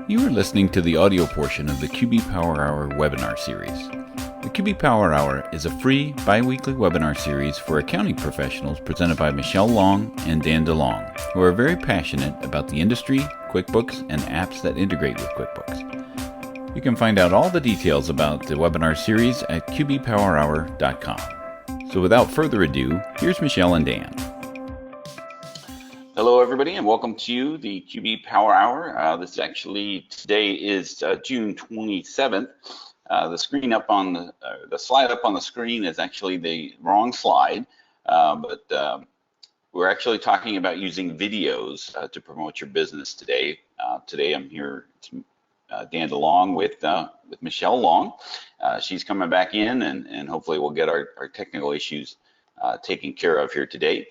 You are listening to the audio portion of the QB Power Hour webinar series. The QB Power Hour is a free bi-weekly webinar series for accounting professionals presented by Michelle Long and Dan DeLong, who are very passionate about the industry, QuickBooks, and apps that integrate with QuickBooks. You can find out all the details about the webinar series at qbpowerhour.com. So without further ado, here's Michelle and Dan. Hello, everybody, and welcome to the QB Power Hour. Today is June 27th. The screen up on the slide up on the screen is actually the wrong slide, but we're actually talking about using videos to promote your business today. Today I'm here, Dan DeLong with Michelle Long. She's coming back in, and hopefully we'll get our technical issues taken care of here today.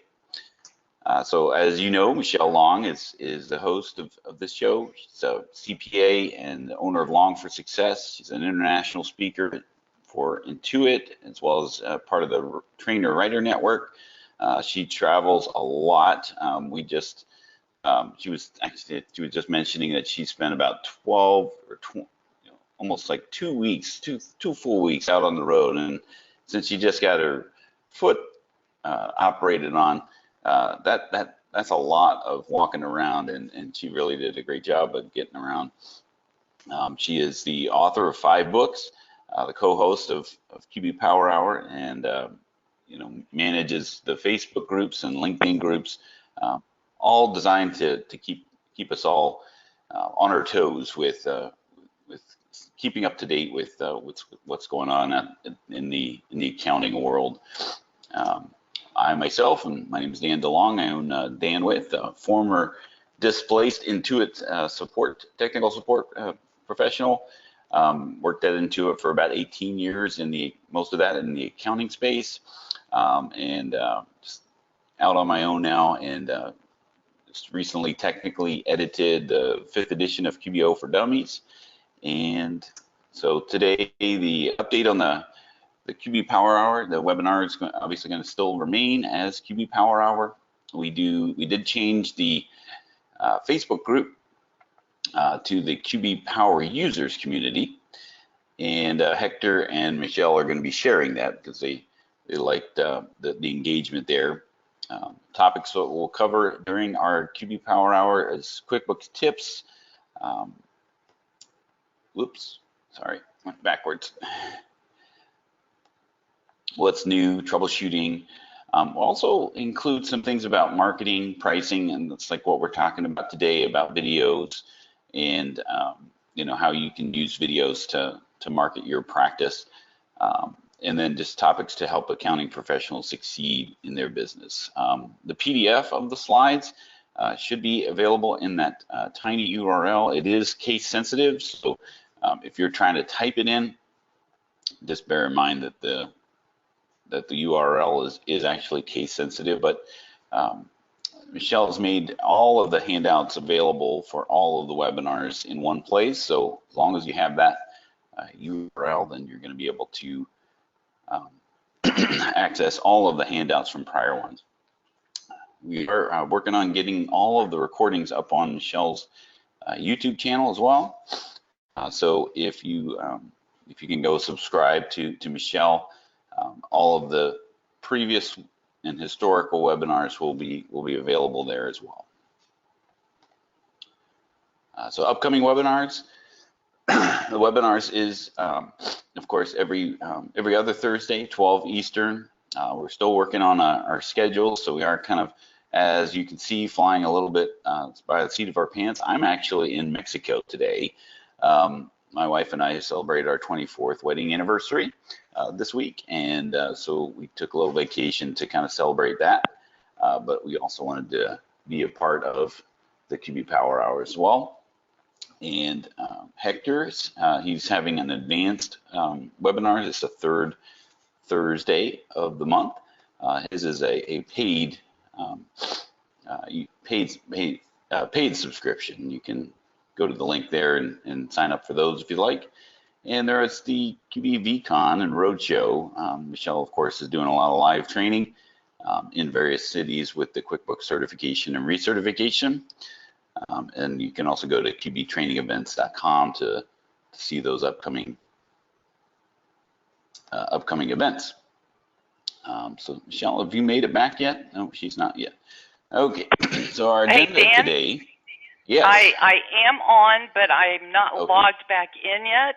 So as you know, Michelle Long is the host of this show. She's a CPA and the owner of Long for Success. She's an international speaker for Intuit, as well as part of the Trainer Writer Network. She travels a lot. She was just mentioning that she spent about 12 or 20, almost like 2 weeks, two full weeks out on the road. And since she just got her foot operated on, that's a lot of walking around, and she really did a great job of getting around. She is the author of 5 books, the co-host of QB Power Hour, and manages the Facebook groups and LinkedIn groups, all designed to keep us all on our toes with keeping up to date with what's going on in the accounting world. I myself, and my name is Dan DeLong. I own Danwith, a former displaced Intuit technical support professional. Worked at Intuit for about 18 years, most of that in the accounting space, and just out on my own now, and just recently technically edited the 5th edition of QBO for Dummies. And so today, the update on the QB Power Hour, the webinar is obviously going to still remain as QB Power Hour. We did change the Facebook group to the QB Power Users community, and Hector and Michelle are going to be sharing that because they liked the engagement there. Topics that we'll cover during our QB Power Hour is QuickBooks tips. Whoops, sorry, went backwards. What's new, troubleshooting. We'll also include some things about marketing, pricing, and that's like what we're talking about today about videos, and how you can use videos to market your practice, and then just topics to help accounting professionals succeed in their business. The PDF of the slides should be available in that tiny URL. It is case sensitive, so if you're trying to type it in, just bear in mind that the URL is actually case sensitive, but Michelle's made all of the handouts available for all of the webinars in one place. So as long as you have that URL, then you're going to be able to access all of the handouts from prior ones. We are working on getting all of the recordings up on Michelle's YouTube channel as well. So if you can go subscribe to Michelle, all of the previous and historical webinars will be available there as well. So upcoming webinars, the webinars is of course every other Thursday, 12 Eastern. We're still working on our schedule, so we are kind of, as you can see, flying a little bit by the seat of our pants. I'm actually in Mexico today. My wife and I celebrated our 24th wedding anniversary this week, and so we took a little vacation to kind of celebrate that, but we also wanted to be a part of the QB Power Hour as well. And Hector, he's having an advanced webinar. It's the 3rd Thursday of the month. His is a paid subscription. You can go to the link there and sign up for those if you like. And there is the QB VCon and Roadshow. Michelle, of course, is doing a lot of live training in various cities with the QuickBooks certification and recertification. And you can also go to qbtrainingevents.com to see those upcoming events. So Michelle, have you made it back yet? No, she's not yet. Okay, so our agenda today. Yes. I am on, but I'm not logged back in yet.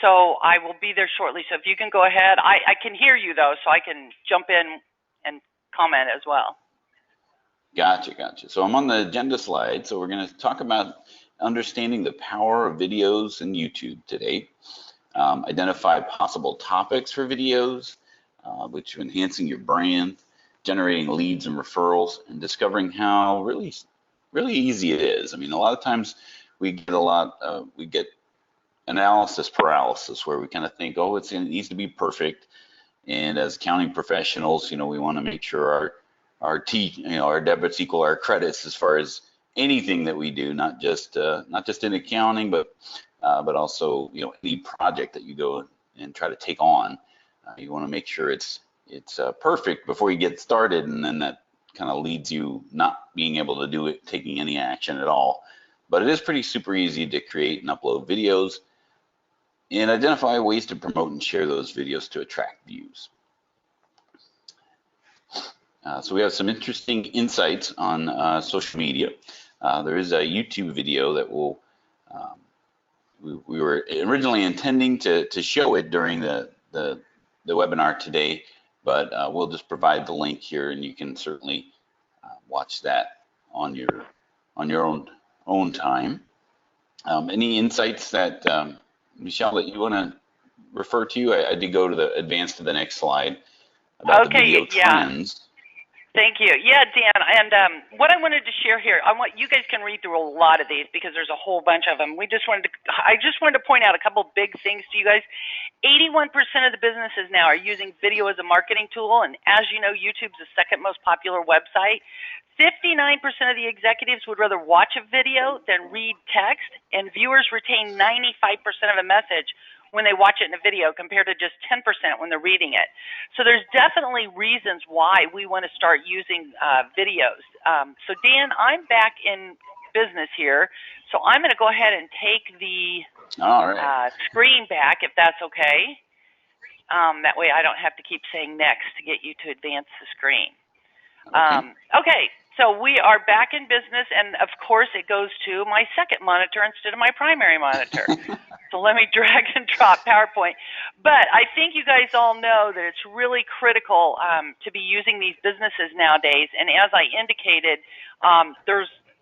So I will be there shortly. So if you can go ahead, I can hear you though, so I can jump in and comment as well. Gotcha. So I'm on the agenda slide. So we're going to talk about understanding the power of videos in YouTube today. Identify possible topics for videos, which are enhancing your brand, generating leads and referrals, and discovering how really easy it is. I mean, a lot of times we get analysis paralysis, where we kind of think, oh, it needs to be perfect. And as accounting professionals, we want to make sure our debits equal our credits as far as anything that we do, not just in accounting, but also any project that you go and try to take on. You want to make sure it's perfect before you get started, and then that kind of leads you not being able to do it, taking any action at all. But it is super easy to create and upload videos and identify ways to promote and share those videos to attract views. So we have some interesting insights on social media. There is a YouTube video that we were originally intending to show it during the webinar today, but we'll just provide the link here, and you can certainly watch that on your own time. Any insights that Michelle, that you want to refer to? I did go to advance to the next slide about the video trends. Thank you. Yeah, Dan, and what I wanted to share here, you guys can read through a lot of these because there's a whole bunch of them. I just wanted to point out a couple big things to you guys. 81% of the businesses now are using video as a marketing tool, and as you know, YouTube's the second most popular website. 59% of the executives would rather watch a video than read text, and viewers retain 95% of a message when they watch it in a video compared to just 10% when they're reading it. So there's definitely reasons why we want to start using videos. So Dan, I'm back in business here, so I'm going to go ahead and take the screen back, if that's okay. That way I don't have to keep saying next to get you to advance the screen. Okay, so we are back in business, and of course it goes to my second monitor instead of my primary monitor. So let me drag and drop PowerPoint. But I think you guys all know that it's really critical to be using these businesses nowadays, and as I indicated,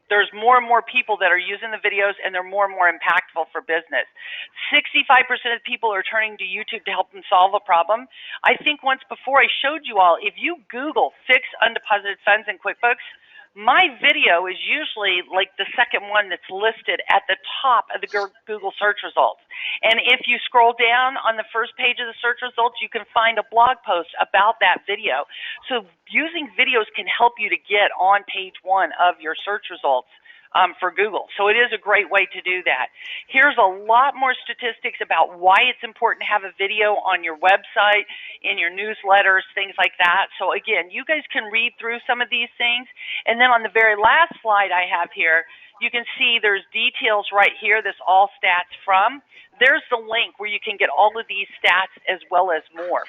there's more and more people that are using the videos, and they're more and more impactful for business. 65% of people are turning to YouTube to help them solve a problem. I think once before I showed you all, if you Google fix undeposited funds in QuickBooks, my video is usually like the second one that's listed at the top of the Google search results. And if you scroll down on the first page of the search results, you can find a blog post about that video. So using videos can help you to get on page one of your search results for Google. So it is a great way to do that. Here's a lot more statistics about why it's important to have a video on your website, in your newsletters, things like that. So again, you guys can read through some of these things. And then on the very last slide I have here, you can see there's details right here, this all stats from. There's the link where you can get all of these stats as well as more.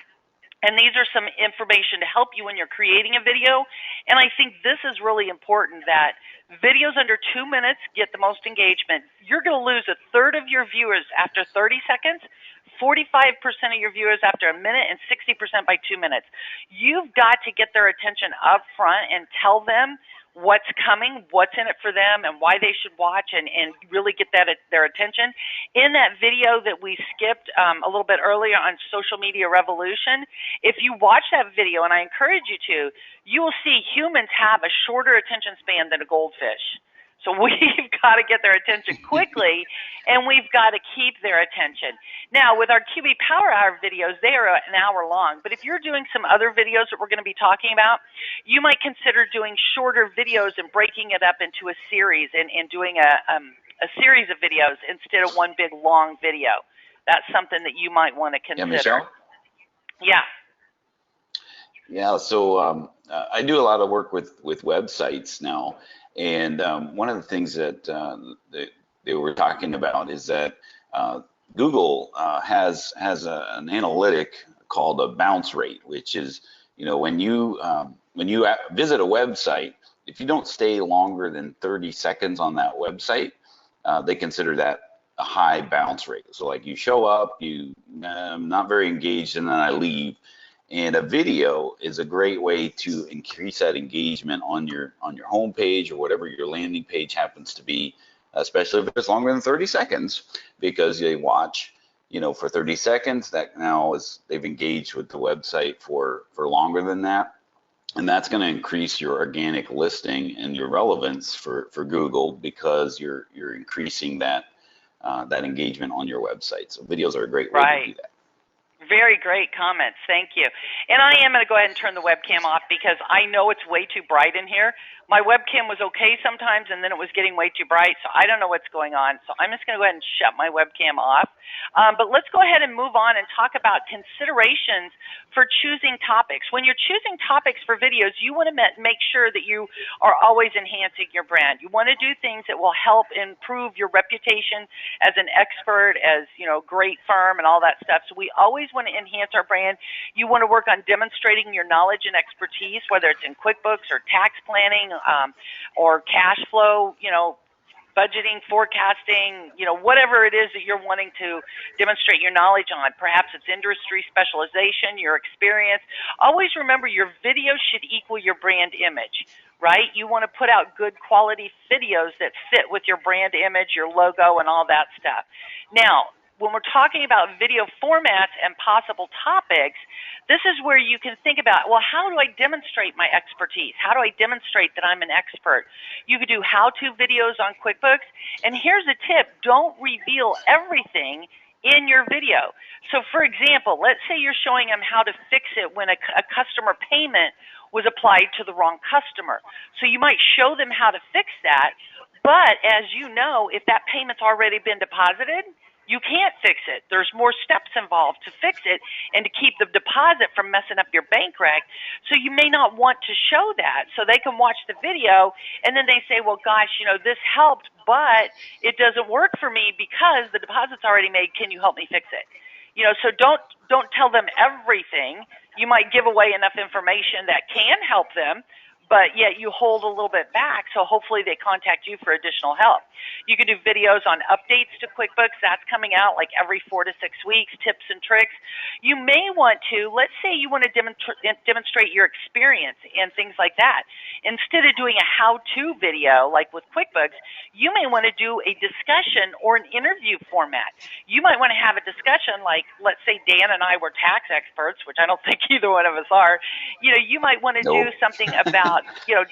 And these are some information to help you when you're creating a video. And I think this is really important, that videos under 2 minutes get the most engagement. You're going to lose a third of your viewers after 30 seconds, 45% of your viewers after a minute, and 60% by 2 minutes. You've got to get their attention up front and tell them what's coming, what's in it for them, and why they should watch, and really get their attention. In that video that we skipped a little bit earlier on Social Media Revolution, if you watch that video, and I encourage you to, you will see humans have a shorter attention span than a goldfish. So we've got to get their attention quickly, and we've got to keep their attention. Now, with our QB Power Hour videos, they are an hour long. But if you're doing some other videos that we're going to be talking about, you might consider doing shorter videos and breaking it up into a series and doing a series of videos instead of one big long video. That's something that you might want to consider. Yeah, Michelle? Yeah. Yeah, so I do a lot of work with websites now. And one of the things that they were talking about is that Google has an analytic called a bounce rate, which is, when you visit a website, if you don't stay longer than 30 seconds on that website, they consider that a high bounce rate. So like you show up, I'm not very engaged, and then I leave. And a video is a great way to increase that engagement on your homepage or whatever your landing page happens to be, especially if it's longer than 30 seconds, because they watch, for 30 seconds. That now is they've engaged with the website for longer than that. And that's going to increase your organic listing and your relevance for Google, because you're increasing that engagement on your website. So videos are a great way to do that. Very great comments. Thank you. And I am going to go ahead and turn the webcam off because I know it's way too bright in here. My webcam was okay sometimes, and then it was getting way too bright, so I don't know what's going on. So I'm just going to go ahead and shut my webcam off. But let's go ahead and move on and talk about considerations for choosing topics. When you're choosing topics for videos, you want to make sure that you are always enhancing your brand. You want to do things that will help improve your reputation as an expert, as great firm and all that stuff. So we always want to enhance our brand. You want to work on demonstrating your knowledge and expertise, whether it's in QuickBooks or tax planning, or cash flow, budgeting, forecasting, whatever it is that you're wanting to demonstrate your knowledge on. Perhaps it's industry specialization, your experience. Always remember, your video should equal your brand image, right? You want to put out good quality videos that fit with your brand image, your logo, and all that stuff. Now, when we're talking about video formats and possible topics, this is where you can think about, well, how do I demonstrate my expertise? How do I demonstrate that I'm an expert? You could do how-to videos on QuickBooks. And here's a tip: don't reveal everything in your video. So, for example, let's say you're showing them how to fix it when a customer payment was applied to the wrong customer. So you might show them how to fix that, but as you know, if that payment's already been deposited, you can't fix it. There's more steps involved to fix it and to keep the deposit from messing up your bank rec. So you may not want to show that. So they can watch the video and then they say, well, gosh, this helped, but it doesn't work for me because the deposit's already made. Can you help me fix it? So don't tell them everything. You might give away enough information that can help them, but yet you hold a little bit back, so hopefully they contact you for additional help. You can do videos on updates to QuickBooks. That's coming out like every 4 to 6 weeks, tips and tricks. You may want to, let's say you want to demonstrate your experience and things like that. Instead of doing a how-to video like with QuickBooks, you may want to do a discussion or an interview format. You might want to have a discussion like, let's say Dan and I were tax experts, which I don't think either one of us are. You might want to do something about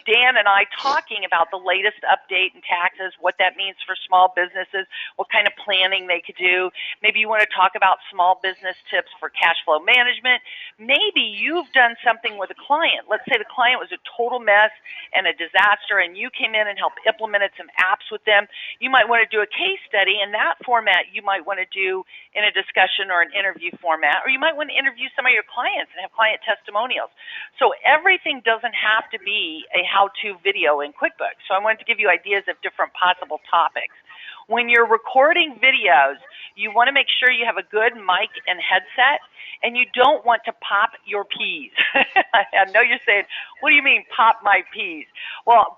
Dan and I talking about the latest update in taxes, what that means for small businesses, what kind of planning they could do. Maybe you want to talk about small business tips for cash flow management. Maybe you've done something with a client. Let's say the client was a total mess and a disaster, and you came in and helped implemented some apps with them. You might want to do a case study. In that format, you might want to do in a discussion or an interview format, or you might want to interview some of your clients and have client testimonials. So everything doesn't have to be a how-to video in QuickBooks. So I wanted to give you ideas of different possible topics. When you're recording videos, you want to make sure you have a good mic and headset, and you don't want to pop your peas. I know you're saying, what do you mean pop my peas? Well,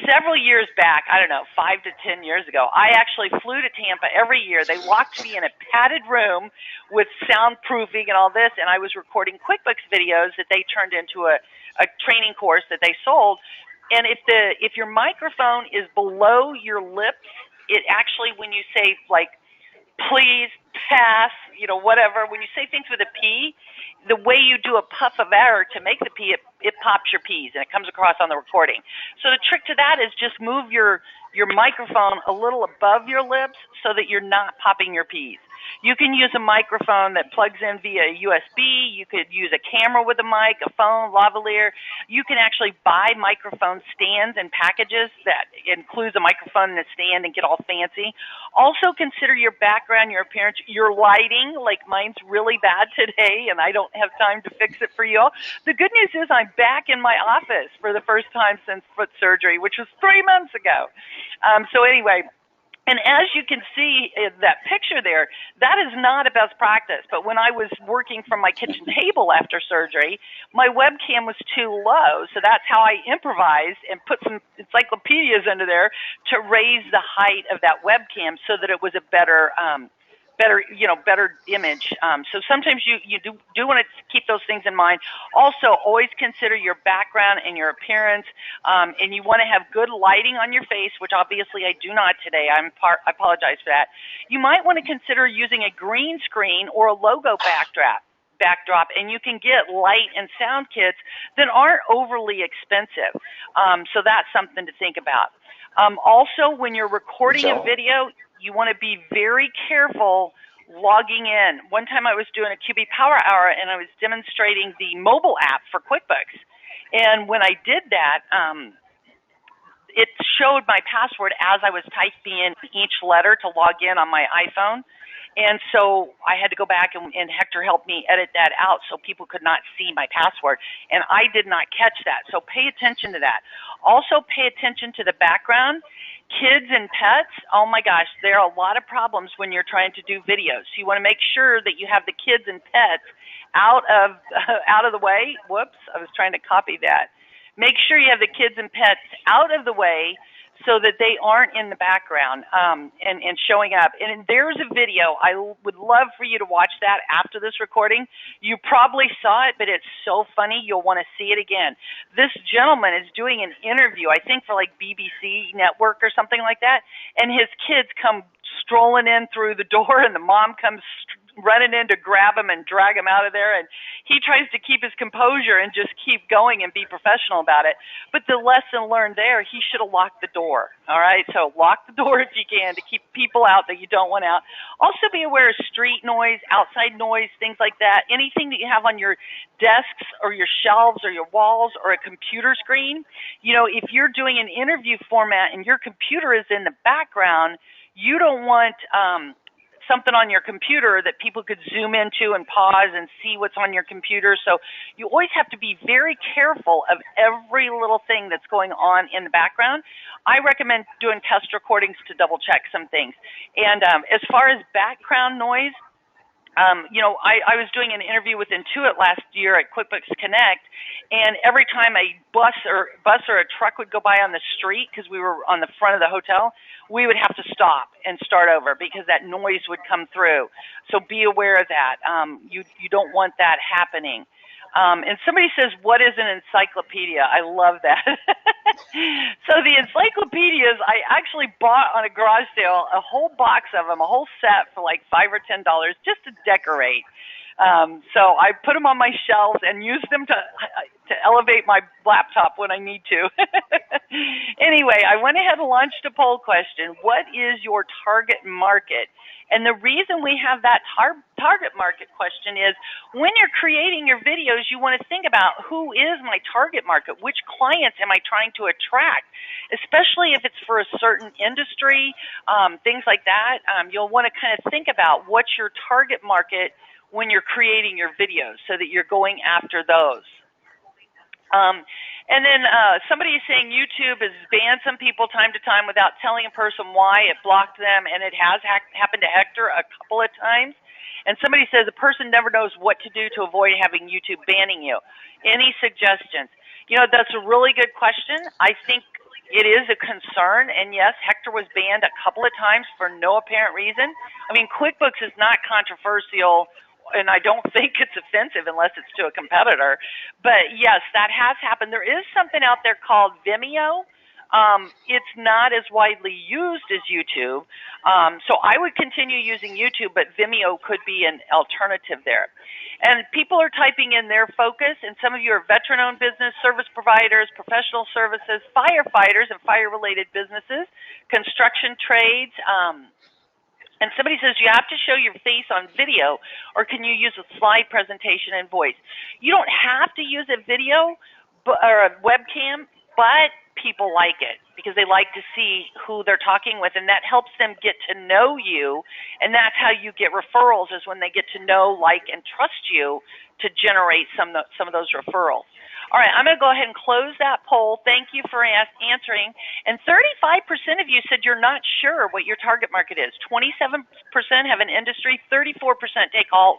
several years back, I don't know, 5 to 10 years ago, I actually flew to Tampa every year. They locked me in a padded room with soundproofing and all this, and I was recording QuickBooks videos that they turned into a training course that they sold. And if your microphone is below your lips, it actually, when you say like, please, pass, whatever, when you say things with a P, the way you do a puff of air to make the P, it pops your P's and it comes across on the recording. So the trick to that is just move your microphone a little above your lips so that you're not popping your P's. You can use a microphone that plugs in via USB. You could use a camera with a mic, a phone, lavalier. You can actually buy microphone stands and packages that includes a microphone and a stand and get all fancy. Also consider your background, your appearance, your lighting. Like mine's really bad today, and I don't have time to fix it for you all. The good news is I'm back in my office for the first time since foot surgery, which was 3 months ago. So anyway, and as you can see in that picture there, that is not a best practice. But when I was working from my kitchen table after surgery, my webcam was too low. So that's how I improvised and put some encyclopedias under there to raise the height of that webcam so that it was a better image. So sometimes you do want to keep those things in mind. Also, always consider your background and your appearance, and you want to have good lighting on your face, which obviously I do not today. I apologize for that. You might want to consider using a green screen or a logo backdrop, and you can get light and sound kits that aren't overly expensive. So that's something to think about. Also, when you're recording a video, you want to be very careful logging in. One time I was doing a QB Power Hour, and I was demonstrating the mobile app for QuickBooks. And when I did that, it showed my password as I was typing in each letter to log in on my iPhone. And so I had to go back, and Hector helped me edit that out so people could not see my password. And I did not catch that. So pay attention to that. Also pay attention to the background. Kids and pets, oh my gosh, there are a lot of problems when you're trying to do videos. So you want to make sure that you have the kids and pets out of the way. Whoops, I was trying to copy that. Make sure you have the kids and pets out of the way so that they aren't in the background and showing up. And there's a video. I would love for you to watch that after this recording. You probably saw it, but it's so funny you'll want to see it again. This gentleman is doing an interview, I think for like BBC Network or something like that, and his kids come strolling in through the door, and the mom comes running in to grab him and drag him out of there, and he tries to keep his composure and just keep going and be professional about it. But the lesson learned there, he should have locked the door. All right, so lock the door if you can to keep people out that you don't want out. Also be aware of street noise, outside noise, things like that. Anything that you have on your desks or your shelves or your walls or a computer screen. You know, if you're doing an interview format and your computer is in the background, you don't want something on your computer that people could zoom into and pause and see what's on your computer. So you always have to be very careful of every little thing that's going on in the background. I recommend doing test recordings to double check some things. And as far as background noise, I was doing an interview with Intuit last year at QuickBooks Connect, and every time a bus or a truck would go by on the street, because we were on the front of the hotel, we would have to stop and start over because that noise would come through. So be aware of that. You don't want that happening. And somebody says, what is an encyclopedia? I love that. So the encyclopedias, I actually bought on a garage sale a whole box of them, a whole set for like $5 or $10 just to decorate. So I put them on my shelves and use them to elevate my laptop when I need to. Anyway, I went ahead and launched a poll question. What is your target market? And the reason we have that target market question is when you're creating your videos, you want to think about who is my target market? Which clients am I trying to attract? Especially if it's for a certain industry, things like that. You'll want to kind of think about what's your target market when you're creating your videos so that you're going after those. And then somebody is saying YouTube has banned some people time to time without telling a person why. It blocked them, and it has happened to Hector a couple of times. And somebody says a person never knows what to do to avoid having YouTube banning you. Any suggestions? You know, that's a really good question. I think it is a concern, and yes, Hector was banned a couple of times for no apparent reason. I mean, QuickBooks is not controversial, and I don't think it's offensive unless it's to a competitor. But yes, that has happened. There is something out there called Vimeo. It's not as widely used as YouTube. So I would continue using YouTube, but Vimeo could be an alternative there. And people are typing in their focus, and some of you are veteran-owned business, service providers, professional services, firefighters and fire-related businesses, construction trades, and somebody says you have to show your face on video, or can you use a slide presentation and voice? You don't have to use a video or a webcam, but people like it because they like to see who they're talking with, and that helps them get to know you, and that's how you get referrals, is when they get to know, like, and trust you to generate some of those referrals. All right, I'm going to go ahead and close that poll. Thank you for answering. And 35% of you said you're not sure what your target market is. 27% have an industry. 34% take all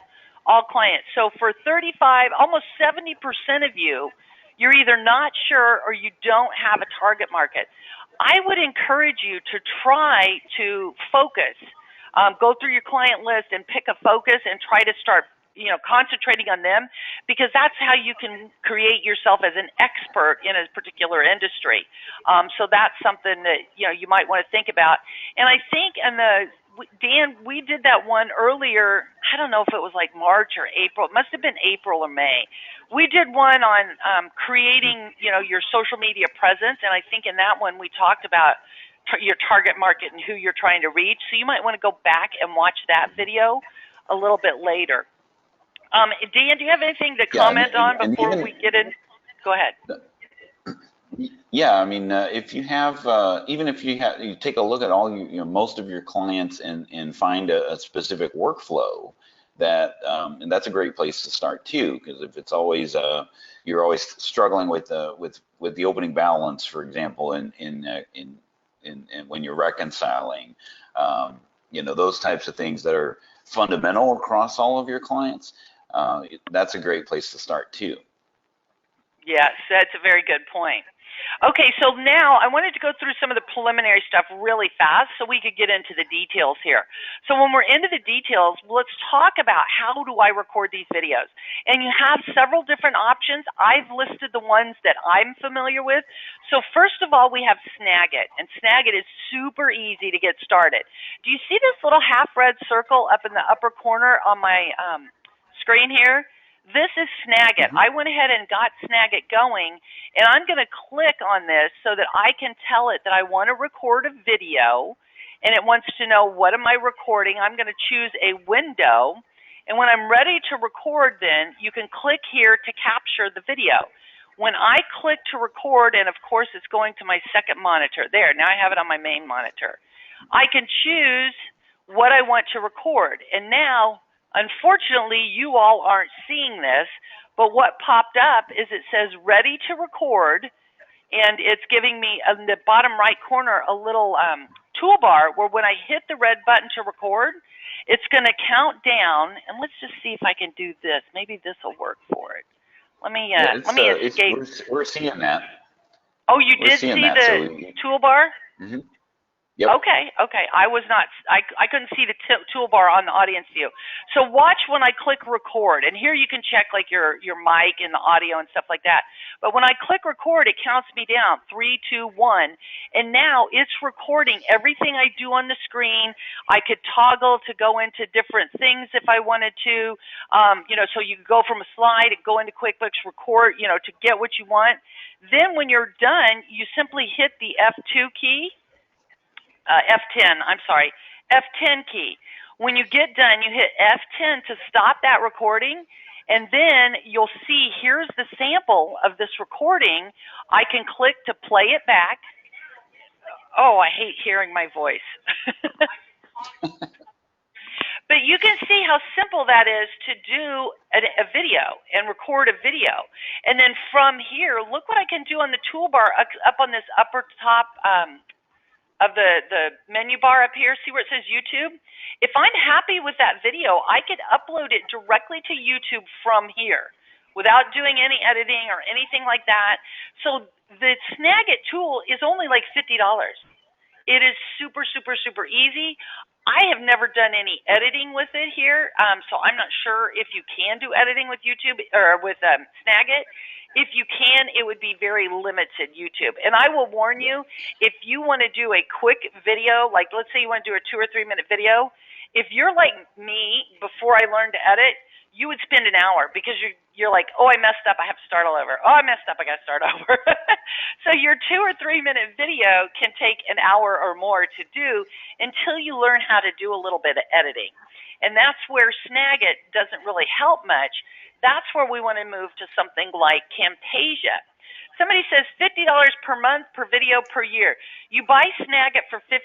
clients. So for 35, almost 70% of you, you're either not sure or you don't have a target market. I would encourage you to try to focus. Go through your client list and pick a focus and try to start concentrating on them, because that's how you can create yourself as an expert in a particular industry. So that's something that you might want to think about. And I think, Dan, we did that one earlier. I don't know if it was like March or April. It must have been April or May. We did one on creating, your social media presence, and I think in that one we talked about your target market and who you're trying to reach. So you might want to go back and watch that video a little bit later. Dan, do you have anything to comment on before we get in? Go ahead. Yeah, I mean, if you have, even if you take a look at all most of your clients and find a specific workflow that, and that's a great place to start too, because if it's always you're always struggling with the opening balance, for example, in when you're reconciling, those types of things that are fundamental across all of your clients. That's a great place to start too. Yes, that's a very good point. Okay, so now I wanted to go through some of the preliminary stuff really fast so we could get into the details here. So when we're into the details, let's talk about how do I record these videos. And you have several different options. I've listed the ones that I'm familiar with. So first of all, we have Snagit, and Snagit is super easy to get started. Do you see this little half red circle up in the upper corner on my screen here? This is Snagit. I went ahead and got Snagit going, and I'm going to click on this so that I can tell it that I want to record a video, and it wants to know what am I recording. I'm going to choose a window, and when I'm ready to record, then you can click here to capture the video. When I click to record, and of course it's going to my second monitor. There, now I have it on my main monitor. I can choose what I want to record, and now unfortunately, you all aren't seeing this, but what popped up is it says ready to record, and it's giving me in the bottom right corner a little toolbar where when I hit the red button to record, it's going to count down, and let's just see if I can do this. Maybe this will work for it. Let me escape. We're seeing that. Oh, you did see the toolbar? Mm-hmm. Yep. Okay. I was not. I couldn't see the toolbar on the audience view. So watch when I click record, and here you can check like your mic and the audio and stuff like that. But when I click record, it counts me down 3, 2, 1, and now it's recording everything I do on the screen. I could toggle to go into different things if I wanted to. So you go from a slide and go into QuickBooks, record, to get what you want. Then when you're done, you simply hit the F2 key. F10 key. When you get done, you hit F10 to stop that recording, and then you'll see here's the sample of this recording. I can click to play it back. Oh, I hate hearing my voice. But you can see how simple that is to do a video and record a video. And then from here, look what I can do on the toolbar up on this upper top of the menu bar up here. See where it says YouTube? If I'm happy with that video, I could upload it directly to YouTube from here without doing any editing or anything like that. So the Snagit tool is only like $50. It is super, super, super easy. I have never done any editing with it here, so I'm not sure if you can do editing with YouTube or with Snagit. If you can, it would be very limited YouTube. And I will warn you, if you want to do a quick video, like let's say you want to do a 2 or 3 minute video, if you're like me before I learned to edit, you would spend an hour because you're like, oh, I messed up, I have to start all over. Oh, I messed up, I got to start over. So your 2 or 3 minute video can take an hour or more to do until you learn how to do a little bit of editing. And that's where Snagit doesn't really help much. That's where we want to move to something like Camtasia. Somebody says $50 per month per video per year. You buy Snagit for $50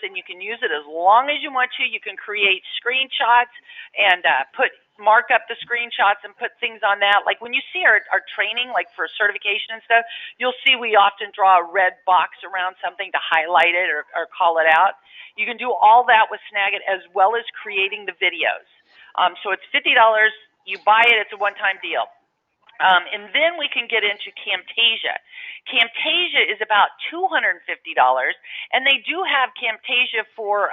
and you can use it as long as you want to. You can create screenshots and mark up the screenshots and put things on that. Like when you see our training, like for certification and stuff, you'll see we often draw a red box around something to highlight it or call it out. You can do all that with Snagit as well as creating the videos. So it's $50. You buy it, it's a one-time deal. And then we can get into Camtasia. Camtasia is about $250, and they do have Camtasia for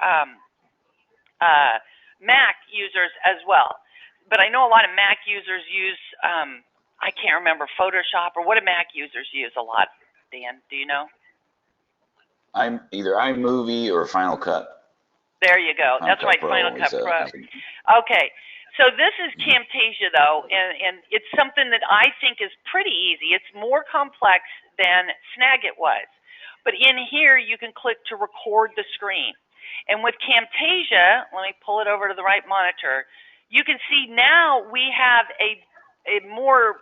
Mac users as well. But I know a lot of Mac users use, I can't remember, Photoshop, or what do Mac users use a lot? Dan, do you know? I'm either iMovie or Final Cut. There you go. That's right, Final Cut Pro. Okay. So this is Camtasia, though, and it's something that I think is pretty easy. It's more complex than Snagit was. But in here, you can click to record the screen. And with Camtasia, let me pull it over to the right monitor, you can see now we have a more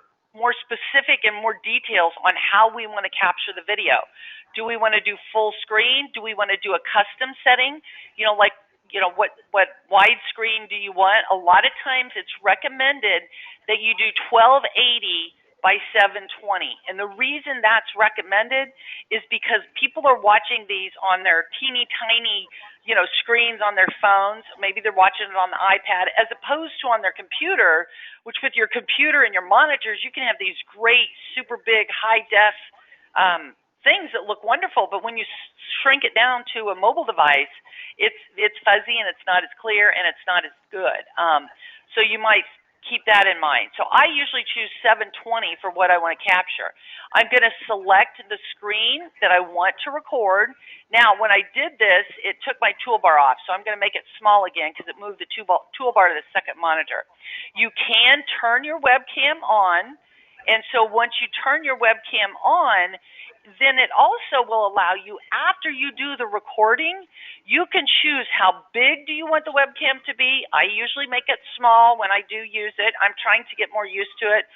specific and more details on how we want to capture the video. Do we want to do full screen? Do we want to do a custom setting? What widescreen do you want? A lot of times it's recommended that you do 1280 by 720. And the reason that's recommended is because people are watching these on their teeny tiny, screens on their phones. Maybe they're watching it on the iPad as opposed to on their computer, which with your computer and your monitors, you can have these great, super big, high def things that look wonderful, but when you shrink it down to a mobile device, it's fuzzy and it's not as clear and it's not as good. So you might keep that in mind. So I usually choose 720 for what I want to capture. I'm going to select the screen that I want to record. Now, when I did this, it took my toolbar off, so I'm going to make it small again because it moved the toolbar to the second monitor. You can turn your webcam on, and so once you turn your webcam on, then it also will allow you, after you do the recording, you can choose how big do you want the webcam to be. I usually make it small when I do use it. I'm trying to get more used to it.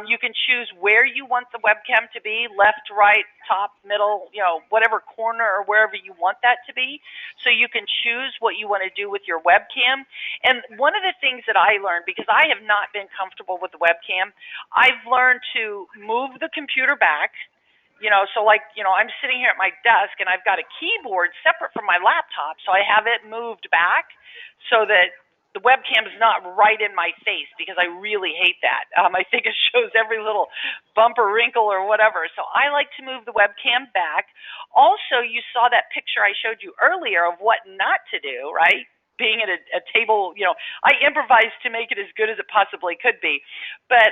You can choose where you want the webcam to be, left, right, top, middle, whatever corner or wherever you want that to be. So you can choose what you want to do with your webcam. And one of the things that I learned, because I have not been comfortable with the webcam, I've learned to move the computer back. I'm sitting here at my desk and I've got a keyboard separate from my laptop, so I have it moved back so that the webcam is not right in my face because I really hate that. I think it shows every little bump or wrinkle or whatever. So I like to move the webcam back. Also, you saw that picture I showed you earlier of what not to do, right? Being at a table, I improvised to make it as good as it possibly could be. But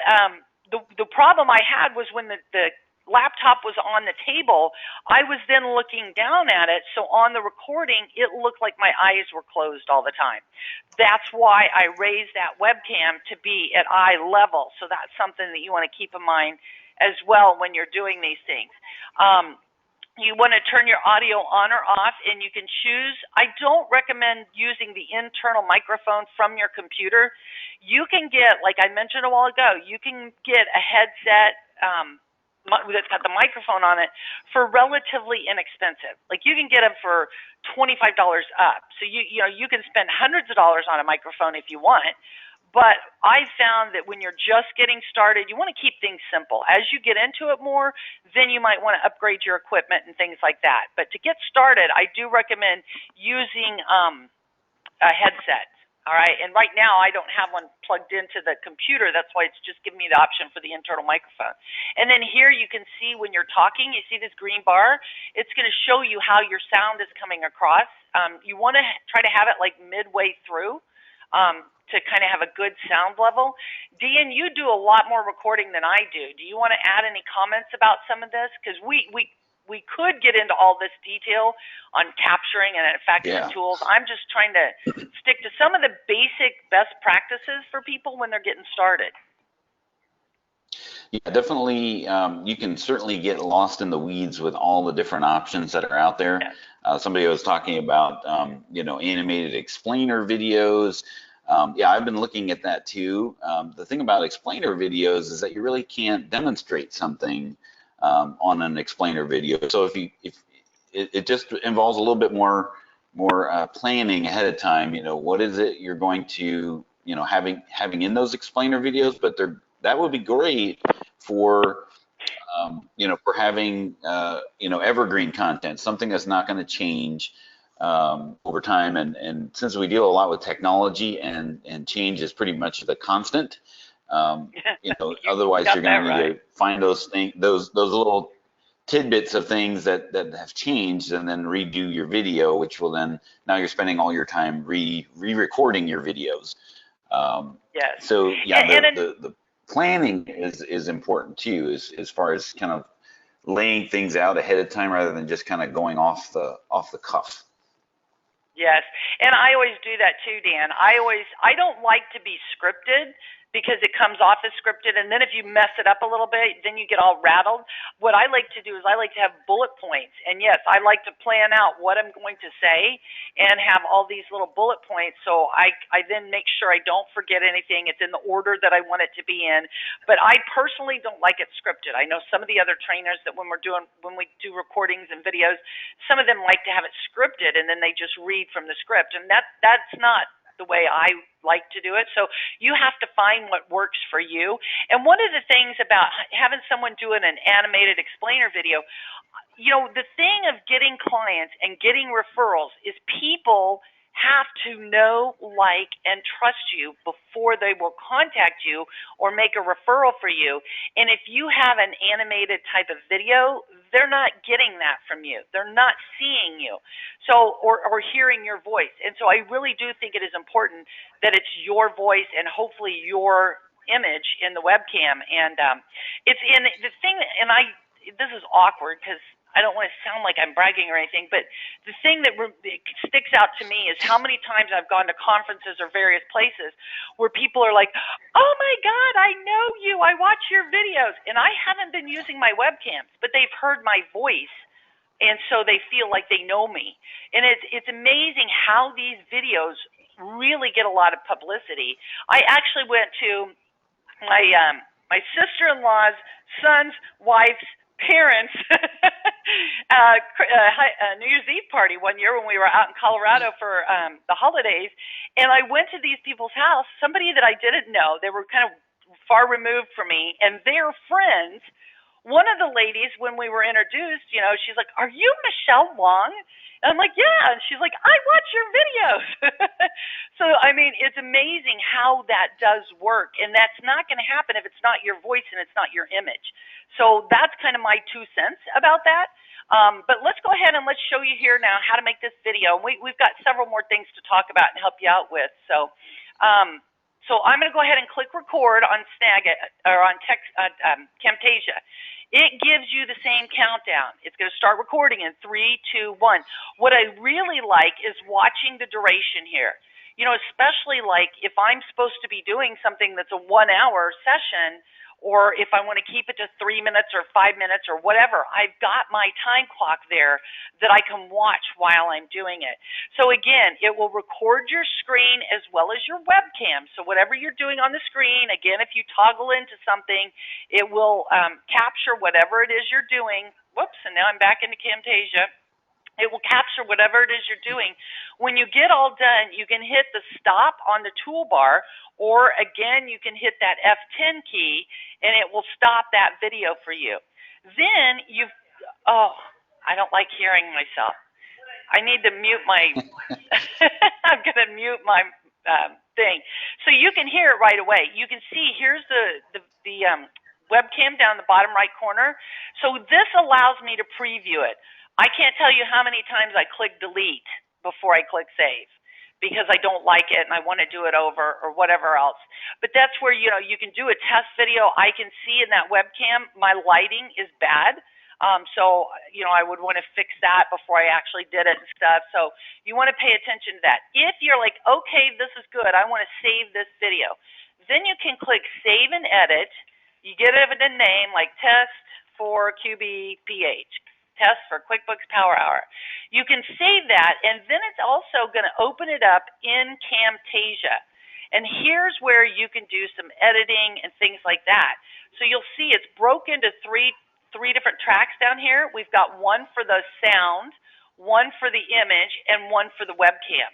the problem I had was when the laptop was on the table, I was then looking down at it, so on the recording, it looked like my eyes were closed all the time. That's why I raised that webcam to be at eye level, so that's something that you want to keep in mind as well when you're doing these things. You want to turn your audio on or off, and you can choose. I don't recommend using the internal microphone from your computer. You can get, like I mentioned a while ago, you can get a headset that's got the microphone on it for relatively inexpensive. Like you can get them for $25 up. So you can spend hundreds of dollars on a microphone if you want. But I found that when you're just getting started, you want to keep things simple. As you get into it more, then you might want to upgrade your equipment and things like that. But to get started, I do recommend using a headset. All right, and right now I don't have one plugged into the computer. That's why it's just giving me the option for the internal microphone. And then here you can see when you're talking, you see this green bar? It's going to show you how your sound is coming across. You want to try to have it like midway through to kind of have a good sound level. Dean, you do a lot more recording than I do. Do you want to add any comments about some of this? Because we could get into all this detail on capturing and effects and tools. I'm just trying to stick to some of the basic best practices for people when they're getting started. Yeah, definitely. You can certainly get lost in the weeds with all the different options that are out there. Yes. Somebody was talking about, animated explainer videos. Yeah, I've been looking at that too. The thing about explainer videos is that you really can't demonstrate something on an explainer video. So if it just involves a little bit more planning ahead of time. What is it you're going to, having in those explainer videos, but that would be great for for having evergreen content, something that's not going to change over time. And since we deal a lot with technology and change is pretty much the constant, otherwise got you're that going to need right. to find those little tidbits of things that have changed, and then redo your video, which will then, now you're spending all your time re-recording your videos. Um, Yes. so yeah, And the planning is important too, as far as kind of laying things out ahead of time rather than just kind of going off the cuff. yes, and I always do that too, Dan. I don't like to be scripted because it comes off as scripted, and then if you mess it up a little bit, then you get all rattled. What I like to do is I like to have bullet points, and yes, I like to plan out what I'm going to say and have all these little bullet points, so I then make sure I don't forget anything. It's in the order that I want it to be in, but I personally don't like it scripted. I know some of the other trainers that when we do recordings and videos, some of them like to have it scripted and then they just read from the script, and that's not the way I like to do it. So you have to find what works for you. And one of the things about having someone doing an animated explainer video, the thing of getting clients and getting referrals is people have to know, like, and trust you before they will contact you or make a referral for you. And if you have an animated type of video, they're not getting that from you. They're not seeing you, or hearing your voice. And so I really do think it is important that it's your voice and hopefully your image in the webcam. And it's in the thing, and this is awkward because I don't want to sound like I'm bragging or anything, but the thing that sticks out to me is how many times I've gone to conferences or various places where people are like, "Oh my God, I know you. I watch your videos." And I haven't been using my webcams, but they've heard my voice, and so they feel like they know me. And it's amazing how these videos really get a lot of publicity. I actually went to my sister-in-law's son's wife's parents' New Year's Eve party one year when we were out in Colorado for the holidays, and I went to these people's house. Somebody that I didn't know, they were kind of far removed from me, and their friends. One of the ladies, when we were introduced, she's like, "Are you Michelle Long?" And I'm like, "Yeah." And she's like, "I watch your videos." So, I mean, it's amazing how that does work. And that's not going to happen if it's not your voice and it's not your image. So that's kind of my 2 cents about that. But let's go ahead and let's show you here now how to make this video. We've got several more things to talk about and help you out with. So I'm going to go ahead and click record on Snagit or on Camtasia. It gives you the same countdown. It's going to start recording in 3, 2, 1. What I really like is watching the duration here. Especially like if I'm supposed to be doing something that's a 1-hour session, or if I want to keep it to 3 minutes or 5 minutes or whatever, I've got my time clock there that I can watch while I'm doing it. So again, it will record your screen as well as your webcam. So whatever you're doing on the screen, again, if you toggle into something, it will capture whatever it is you're doing. Whoops, and now I'm back into Camtasia. It will capture whatever it is you're doing. When you get all done, you can hit the stop on the toolbar, or again, you can hit that F10 key, and it will stop that video for you. Then I don't like hearing myself. I need to mute my, I'm going to mute my thing. So you can hear it right away. You can see here's the webcam down the bottom right corner. So this allows me to preview it. I can't tell you how many times I click delete before I click save because I don't like it and I want to do it over or whatever else. But that's where, you can do a test video. I can see in that webcam my lighting is bad. So I would want to fix that before I actually did it and stuff. So you want to pay attention to that. If you're like, okay, this is good, I want to save this video, then you can click save and edit. You get it with a name like Test for QBPH, Test for QuickBooks Power Hour. You can save that, and then it's also going to open it up in Camtasia. And here's where you can do some editing and things like that. So you'll see it's broke into three different tracks down here. We've got one for the sound, one for the image, and one for the webcam.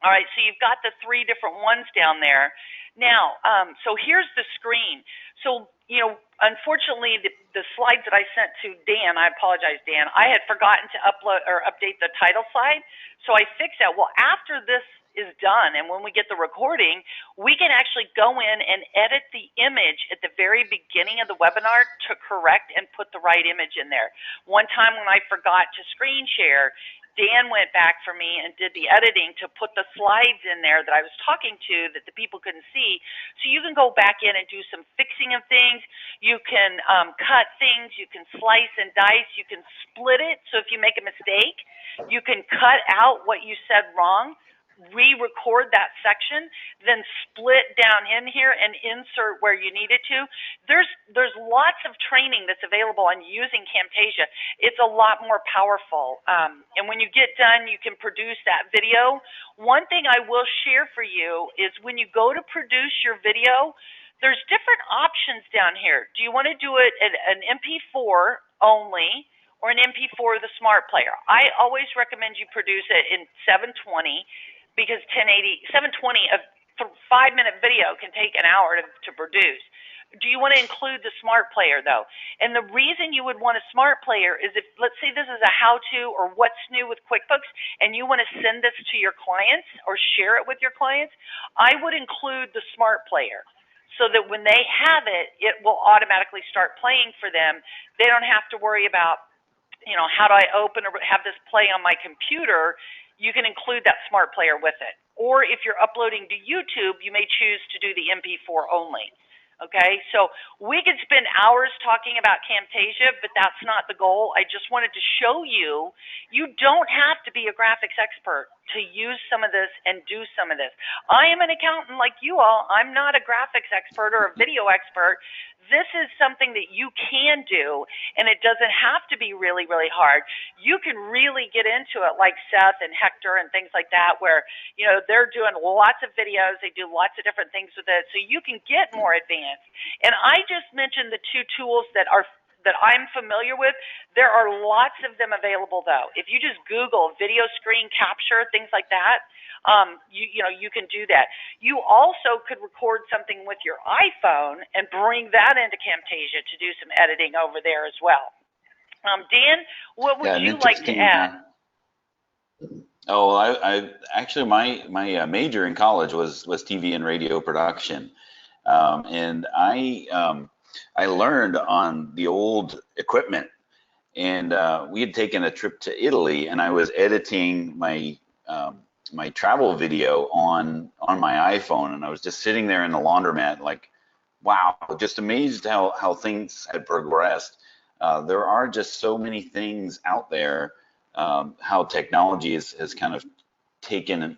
All right, so you've got the three different ones down there. Now, so here's the screen. So, unfortunately, the slides that I sent to Dan, I apologize, Dan, I had forgotten to upload or update the title slide, so I fixed that. Well, after this is done and when we get the recording, we can actually go in and edit the image at the very beginning of the webinar to correct and put the right image in there. One time when I forgot to screen share, Dan went back for me and did the editing to put the slides in there that I was talking to that the people couldn't see. So you can go back in and do some fixing of things. You can cut things. You can slice and dice. You can split it. So if you make a mistake, you can cut out what you said wrong, re-record that section, then split down in here and insert where you need it to. There's lots of training that's available on using Camtasia. It's a lot more powerful. And when you get done, you can produce that video. One thing I will share for you is when you go to produce your video, there's different options down here. Do you want to do it at an MP4 only or an MP4 with a smart player? I always recommend you produce it in 720 because 720 of 5-minute video can take an hour to produce. Do you want to include the smart player though? And the reason you would want a smart player is if, let's say this is a how-to or what's new with QuickBooks and you want to send this to your clients or share it with your clients, I would include the smart player so that when they have it, it will automatically start playing for them. They don't have to worry about, how do I open or have this play on my computer? You can include that smart player with it. Or if you're uploading to YouTube, you may choose to do the MP4 only. Okay, so we could spend hours talking about Camtasia, but that's not the goal. I just wanted to show you, you don't have to be a graphics expert to use some of this and do some of this. I am an accountant like you all. I'm not a graphics expert or a video expert. This is something that you can do, and it doesn't have to be really, really hard. You can really get into it like Seth and Hector and things like that where, they're doing lots of videos. They do lots of different things with it, so you can get more advanced. And I just mentioned the two tools that I'm familiar with. There are lots of them available, though. If you just Google video screen capture, things like that, you can do that. You also could record something with your iPhone and bring that into Camtasia to do some editing over there as well. Dan, what would you like to add? I actually my major in college was TV and radio production, and I learned on the old equipment, and we had taken a trip to Italy, and I was editing my my travel video on my iPhone, and I was just sitting there in the laundromat like, wow, just amazed how things had progressed. There are just so many things out there. How technology has kind of taken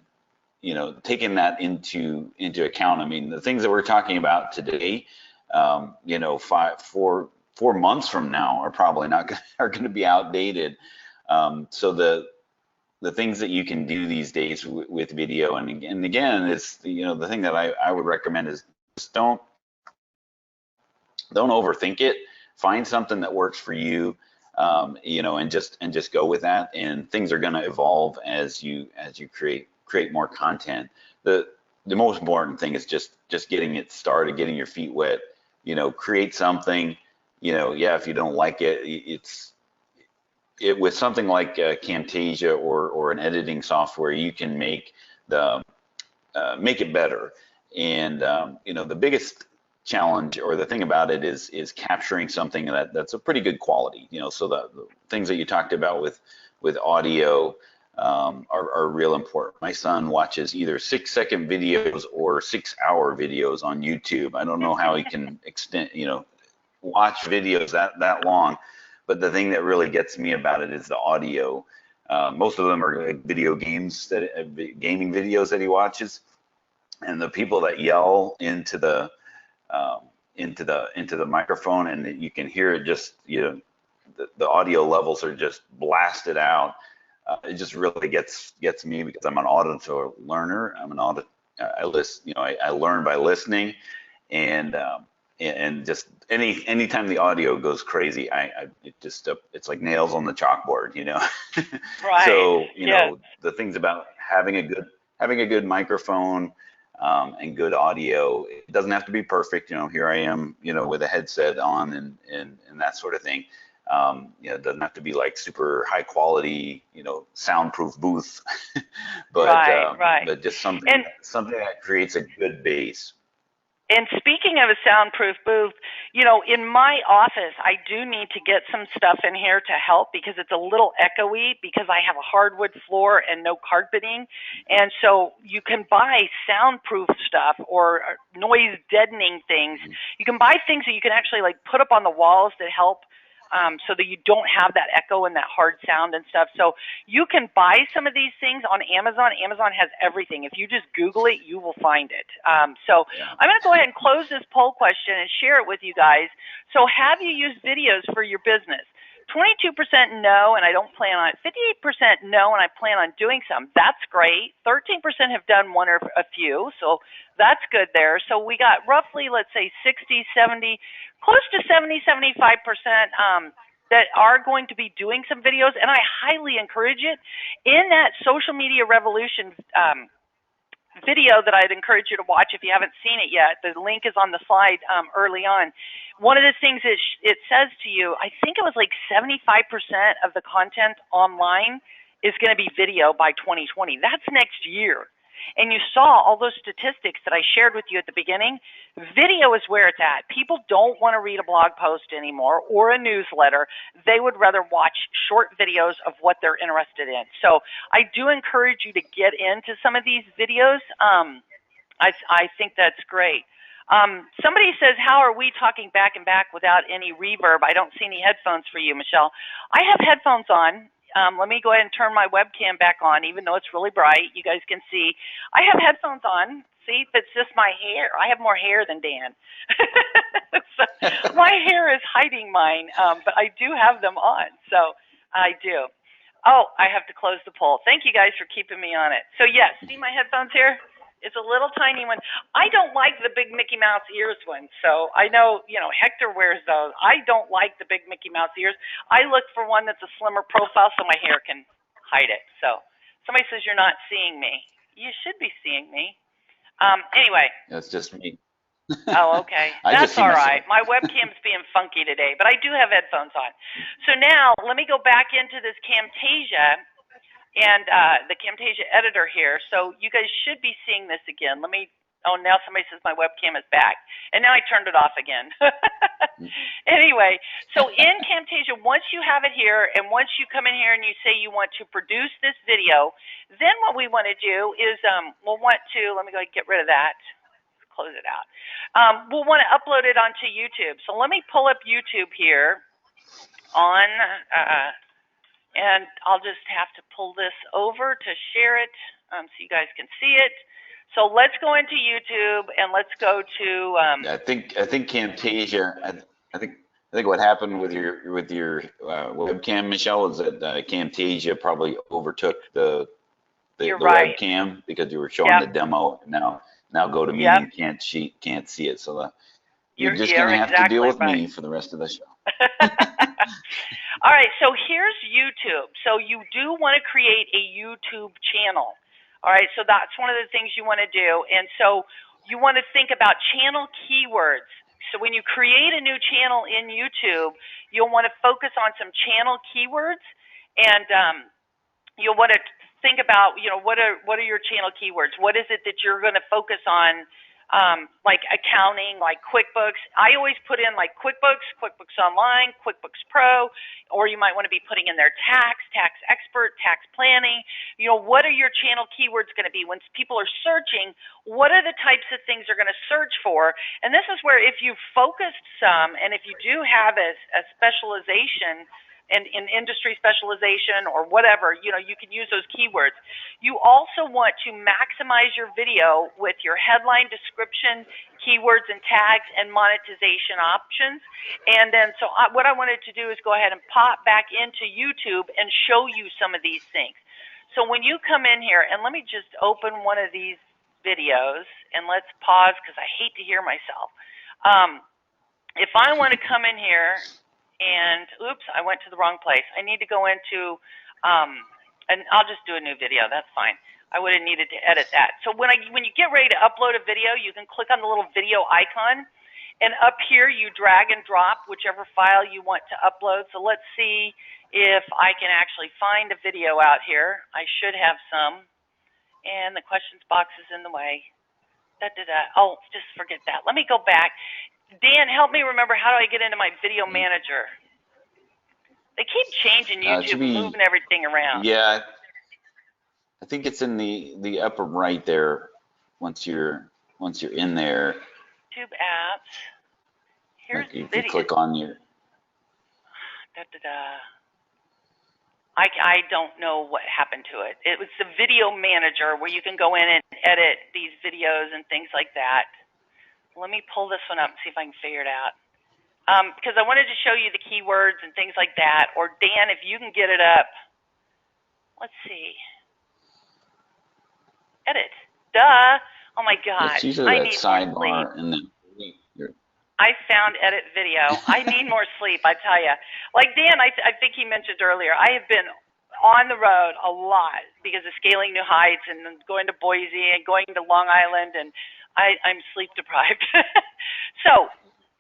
that into account. I mean, the things that we're talking about today, 4 months from now are probably are going to be outdated. So the things that you can do these days with video, and again, it's the thing that I would recommend is just don't overthink it. Find something that works for you. And just go with that, and things are going to evolve as you create more content. The most important thing is just getting it started, getting your feet wet. Create something. If you don't like it, with something like Camtasia or an editing software, you can make it better. And the biggest challenge or the thing about it is capturing something that's a pretty good quality, so the things that you talked about with audio are real important. My son watches either 6-second videos or 6-hour videos on YouTube. I don't know how he can watch videos that long, but the thing that really gets me about it is the audio. Most of them are like gaming videos that he watches, and the people that yell into the into the microphone, and you can hear it just, the audio levels are just blasted out. It just really gets me because I'm an auditor learner. I learn by listening, and just anytime the audio goes crazy, it's like nails on the chalkboard, Right. So, Yeah. the things about having a good microphone, and good audio. It doesn't have to be perfect. Here I am, with a headset on and that sort of thing. It doesn't have to be like super high quality, soundproof booth, but Right. but just something And that creates a good base. And speaking of a soundproof booth, in my office, I do need to get some stuff in here to help because it's a little echoey because I have a hardwood floor and no carpeting. And so you can buy soundproof stuff or noise deadening things. You can buy things that you can actually like put up on the walls that help so that you don't have that echo and that hard sound and stuff. So you can buy some of these things on Amazon. Amazon has everything. If you just Google it, you will find it. So I'm going to go ahead and close this poll question and share it with you guys. So have you used videos for your business? 22% no, and I don't plan on it. 58% no, and I plan on doing some. That's great. 13% have done one or a few, so that's good there. So we got roughly, let's say, 60, 70, close to 70, 75% that are going to be doing some videos, and I highly encourage it. In that social media revolution video that I'd encourage you to watch if you haven't seen it yet, the link is on the slide early on. One of the things it says to you, I think it was like 75% of the content online is going to be video by 2020. That's next year. And you saw all those statistics that I shared with you at the beginning. Video is where it's at. People don't want to read a blog post anymore or a newsletter. They would rather watch short videos of what they're interested in. So I do encourage you to get into some of these videos. I think that's great. Somebody says, how are we talking back and back without any reverb? I don't see any headphones for you, Michelle. I have headphones on. Let me go ahead and turn my webcam back on, even though it's really bright. You guys can see. I have headphones on. See, it's just my hair. I have more hair than Dan. So my hair is hiding mine, but I do have them on. So I do. Oh, I have to close the poll. Thank you guys for keeping me on it. So yes, see my headphones here? It's a little tiny one. I don't like the big Mickey Mouse ears one. So I know, Hector wears those. I don't like the big Mickey Mouse ears. I look for one that's a slimmer profile so my hair can hide it. So somebody says you're not seeing me. You should be seeing me. Anyway. That's just me. Oh, okay. That's all right. My webcam's being funky today, but I do have headphones on. So now let me go back into this Camtasia and the Camtasia editor here. So you guys should be seeing this again. Oh, now somebody says my webcam is back. And now I turned it off again. Anyway, so in Camtasia, once you have it here and once you come in here and you say you want to produce this video, then what we want to do is we'll want to, let me go ahead and get rid of that. Close it out. We'll want to upload it onto YouTube. So let me pull up YouTube here on and I'll just have to pull this over to share it so you guys can see it. So let's go into YouTube and let's go to. I think Camtasia. I think what happened with your webcam, Michelle, is that Camtasia probably overtook the right. webcam because you were showing the demo. Now go to me and can't see it. So you're just gonna have to deal with me for the rest of the show. All right, so here's YouTube. So you do want to create a YouTube channel. All right, so that's one of the things you want to do. And so you want to think about channel keywords. So when you create a new channel in YouTube, you'll want to focus on some channel keywords, and you'll want to think about, what are your channel keywords? What is it that you're going to focus on? Like accounting, like QuickBooks. I always put in like QuickBooks, QuickBooks Online, QuickBooks Pro, or you might want to be putting in there tax expert, tax planning. What are your channel keywords going to be? When people are searching, what are the types of things they're going to search for? And this is where if you've focused some, and if you do have a specialization and in industry specialization or whatever, you know, you can use those keywords. You also want to maximize your video with your headline, description, keywords and tags, and monetization options. And then what I wanted to do is go ahead and pop back into YouTube and show you some of these things. So when you come in here, and let me just open one of these videos, and let's pause because I hate to hear myself. If I want to come in here and, oops, I went to the wrong place. I need to go into, and I'll just do a new video. That's fine. I would have needed to edit that. So when you get ready to upload a video, you can click on the little video icon, and up here you drag and drop whichever file you want to upload. So let's see if I can actually find a video out here. I should have some, and the questions box is in the way. Oh, just forget that. Let me go back. Dan, help me remember, how do I get into my video manager? They keep changing YouTube, moving everything around. Yeah, I think it's in the upper right there. Once you're in there, YouTube apps. Here's like if video. you click on your. I don't know what happened to it. It was the video manager where you can go in and edit these videos and things like that. Let me pull this one up and see if I can figure it out. Because I wanted to show you the keywords and things like that. Or Dan, if you can get it up. Let's see. Edit. Duh. Oh my gosh. It's usually that sidebar and then. I found edit video. I need more sleep, I tell you. Like Dan, I think he mentioned earlier, I have been on the road a lot because of scaling new heights and going to Boise and going to Long Island, and I'm sleep deprived. So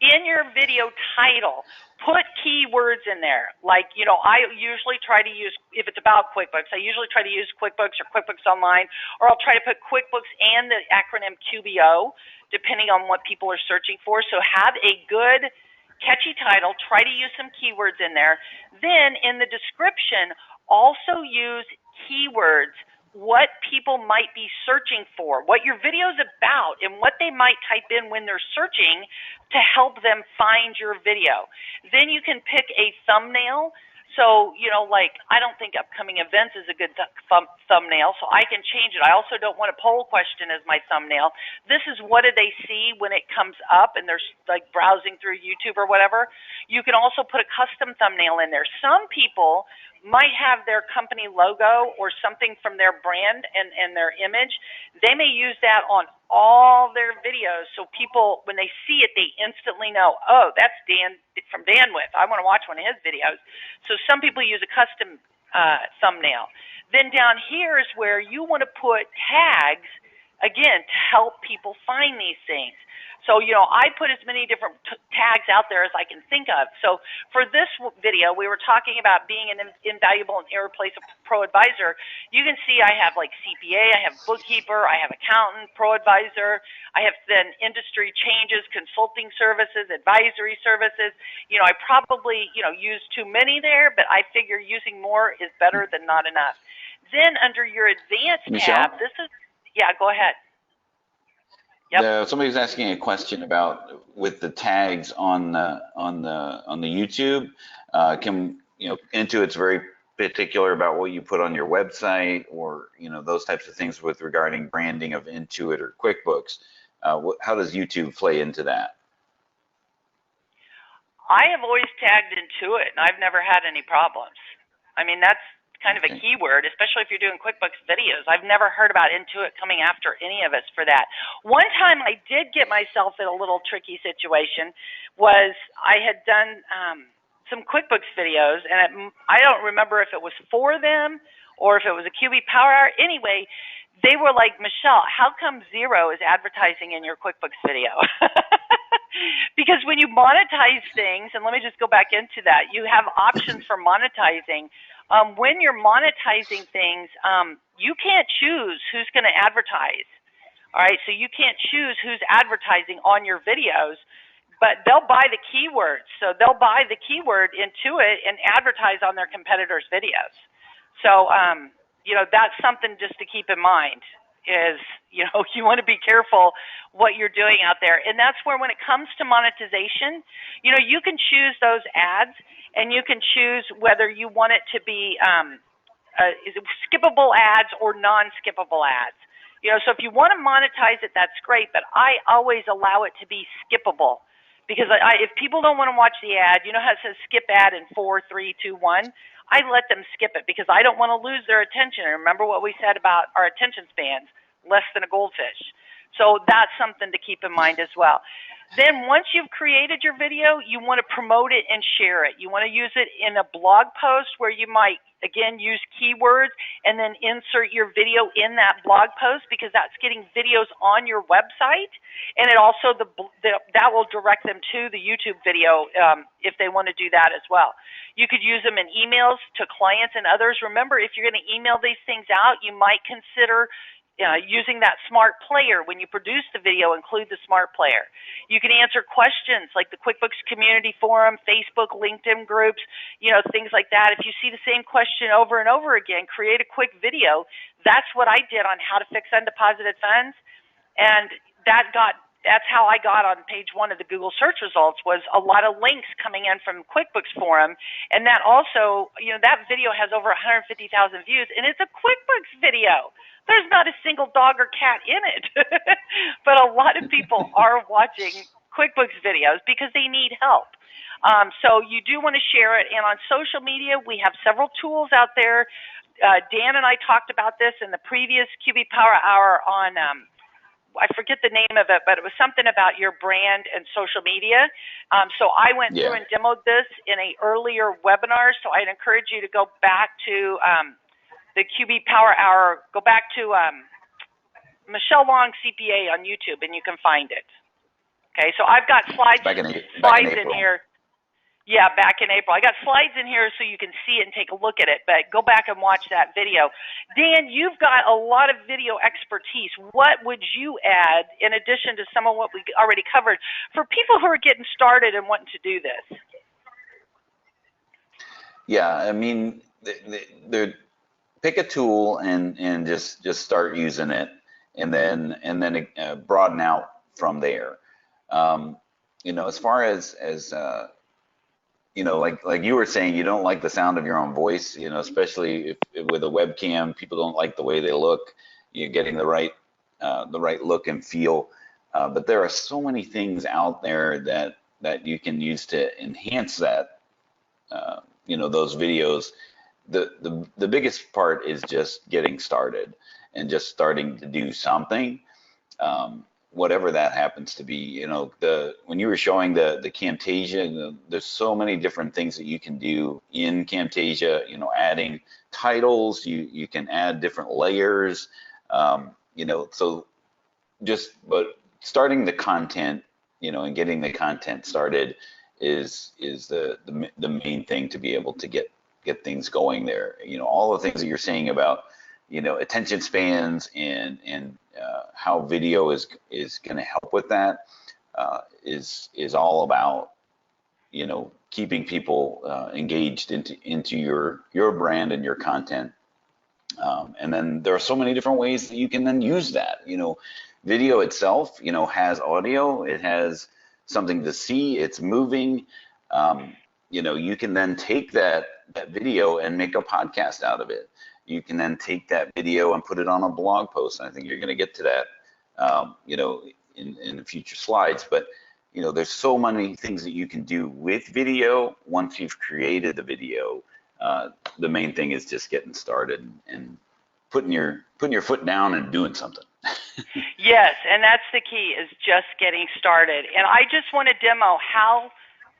in your video title, put keywords in there. Like, you know, I usually try to use, if it's about QuickBooks, I usually try to use QuickBooks or QuickBooks Online, or I'll try to put QuickBooks and the acronym QBO, depending on what people are searching for. So have a good, catchy title. Try to use some keywords in there. Then in the description, also use keywords, what people might be searching for, what your video is about, and what they might type in when they're searching to help them find your video. Then you can pick a thumbnail. So, you know, like, I don't think upcoming events is a good thumbnail, so I can change it. I also don't want a poll question as my thumbnail. This is what do they see when it comes up and they're, like, browsing through YouTube or whatever. You can also put a custom thumbnail in there. Some people might have their company logo or something from their brand and their image. They may use that on all their videos, so people, when they see it, they instantly know, oh, that's Dan from Danwith. I want to watch one of his videos. So some people use a custom thumbnail. Then down here is where you want to put tags, again, to help people find these things. So, you know, I put as many different tags out there as I can think of. So for this video, we were talking about being an invaluable and irreplaceable pro advisor. You can see I have like CPA, I have bookkeeper, I have accountant, pro advisor. I have then industry changes, consulting services, advisory services. You know, I probably, you know, use too many there, but I figure using more is better than not enough. Then under your advanced tab, this is, yeah, go ahead. Yep. Somebody was asking a question about with the tags on the YouTube. Can, you know, Intuit's very particular about what you put on your website, or, you know, those types of things with regarding branding of Intuit or QuickBooks. How does YouTube play into that? I have always tagged Intuit, and I've never had any problems. I mean, that's kind of a keyword, especially if you're doing QuickBooks videos. I've never heard about Intuit coming after any of us for that. One time I did get myself in a little tricky situation was I had done some QuickBooks videos, and I don't remember if it was for them or if it was a QB Power Hour. Anyway, they were like, Michelle, how come Xero is advertising in your QuickBooks video? Because when you monetize things, and let me just go back into that, you have options for monetizing. When you're monetizing things, you can't choose who's going to advertise. All right, so you can't choose who's advertising on your videos, but they'll buy the keywords. So they'll buy the keyword Intuit and advertise on their competitors' videos. So, you know, that's something just to keep in mind. is, you want to be careful what you're doing out there. And that's where, when it comes to monetization, you can choose those ads, and you can choose whether you want it to be is it skippable ads or non-skippable ads. So if you want to monetize it, that's great, but I always allow it to be skippable, because if people don't want to watch the ad, how it says skip ad in 4, 3, 2, 1, I let them skip it because I don't want to lose their attention. And remember what we said about our attention spans, less than a goldfish. So that's something to keep in mind as well. Then once you've created your video, you want to promote it and share it. You want to use it in a blog post where you might, again, use keywords and then insert your video in that blog post, because that's getting videos on your website. And it also, that will direct them to the YouTube video if they want to do that as well. You could use them in emails to clients and others. Remember, if you're going to email these things out, you might consider using that smart player. When you produce the video, include the smart player. You can answer questions like the QuickBooks Community Forum, Facebook, LinkedIn groups, things like that. If you see the same question over and over again, create a quick video. That's what I did on how to fix undeposited funds. And that's how I got on page 1 of the Google search results, was a lot of links coming in from QuickBooks Forum. And that also, that video has over 150,000 views, and it's a QuickBooks video. There's not a single dog or cat in it. But a lot of people are watching QuickBooks videos because they need help. So you do want to share it. And on social media, we have several tools out there. Dan and I talked about this in the previous QB Power Hour on I forget the name of it, but it was something about your brand and social media. So I went through and demoed this in an earlier webinar. So I'd encourage you to go back to the QB Power Hour. Go back to Michelle Long CPA on YouTube, and you can find it. Okay, so I've got slides in here. Yeah, back in April. I got slides in here so you can see it and take a look at it, but go back and watch that video. Dan, you've got a lot of video expertise. What would you add in addition to some of what we already covered for people who are getting started and wanting to do this? Yeah, I mean, pick a tool and just start using it, and then broaden out from there. As far as like you were saying, you don't like the sound of your own voice, especially if with a webcam, people don't like the way they look. You're getting the right look and feel. But there are so many things out there that you can use to enhance that, those videos. The biggest part is just getting started and just starting to do something. Whatever that happens to be, when you were showing the Camtasia, there's so many different things that you can do in Camtasia, adding titles, you can add different layers, so but starting the content, and getting the content started is the main thing to be able to get things going there. All the things that you're saying about, attention spans and how video is going to help with that is all about, keeping people engaged into your brand and your content. And then there are so many different ways that you can then use that. Video itself, has audio, it has something to see, it's moving. You can then take that video and make a podcast out of it. You can then take that video and put it on a blog post. And I think you're going to get to that, in the future slides. But, there's so many things that you can do with video once you've created the video. The main thing is just getting started and putting your foot down and doing something. Yes, and that's the key, is just getting started. And I just want to demo how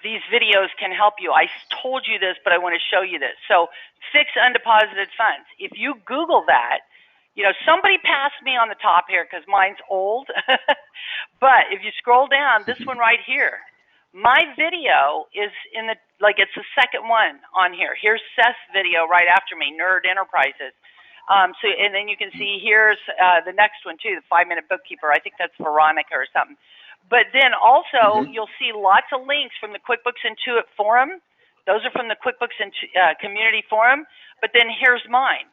these videos can help you. I told you this, but I want to show you this. So fix undeposited funds. If you Google that, somebody passed me on the top here because mine's old. But if you scroll down, this one right here, my video is it's the second one on here. Here's Seth's video right after me, Nerd Enterprises. And then you can see here's the next one too, the 5-Minute Bookkeeper. I think that's Veronica or something. But then also you'll see lots of links from the QuickBooks Intuit Forum. Those are from the QuickBooks Community Forum. But then here's mine.